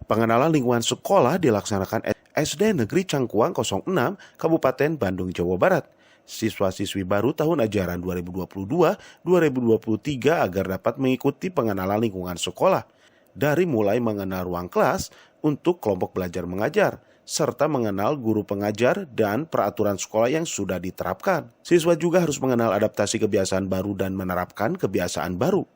Pengenalan lingkungan sekolah dilaksanakan SD Negeri Cangkuang 06, Kabupaten Bandung, Jawa Barat. Siswa-siswi baru tahun ajaran 2022-2023 agar dapat mengikuti pengenalan lingkungan sekolah. Dari mulai mengenal ruang kelas untuk kelompok belajar mengajar, serta mengenal guru pengajar dan peraturan sekolah yang sudah diterapkan. Siswa juga harus mengenal adaptasi kebiasaan baru dan menerapkan kebiasaan baru.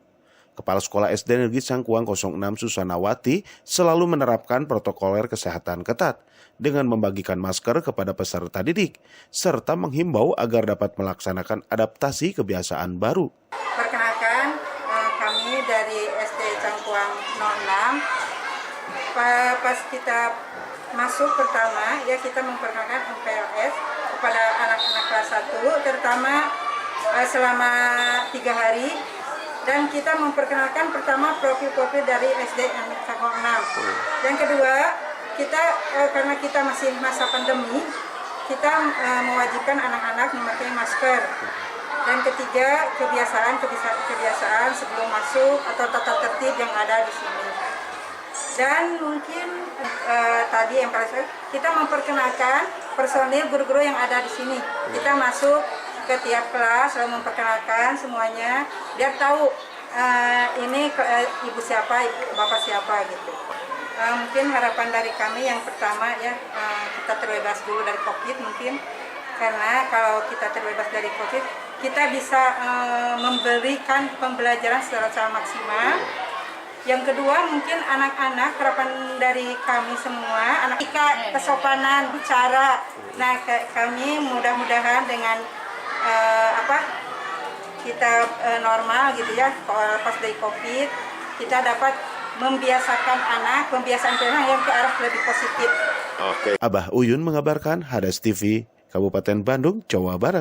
Kepala Sekolah SD Negeri Cangkuang 06 Susanawati selalu menerapkan protokoler kesehatan ketat dengan membagikan masker kepada peserta didik, serta menghimbau agar dapat melaksanakan adaptasi kebiasaan baru. Perkenalkan, kami dari SD Cangkuang 06, pas kita masuk pertama, ya kita memperkenalkan MPLS kepada anak-anak kelas 1, terutama selama 3 hari. Dan kita memperkenalkan pertama profil-profil dari SD Cangkuang 6. Yang kedua, kita karena kita masih masa pandemi, kita mewajibkan anak-anak memakai masker. Dan ketiga, kebiasaan sebelum masuk atau tata tertib yang ada di sini. Dan mungkin tadi yang paling kita memperkenalkan personil guru-guru yang ada di sini. Kita masuk ke tiap kelas lalu memperkenalkan semuanya biar tahu ini ibu siapa, bapak siapa gitu. Mungkin harapan dari kami yang pertama ya kita terbebas dulu dari COVID mungkin, karena kalau kita terbebas dari COVID kita bisa memberikan pembelajaran secara maksimal. Yang kedua mungkin anak-anak, harapan dari kami semua anak kesopanan bicara. Nah kami mudah-mudahan dengan kita normal gitu ya, pas dari COVID kita dapat membiasakan anak yang ke arah lebih positif. Abah Uyun mengabarkan, Hades TV, Kabupaten Bandung, Jawa Barat.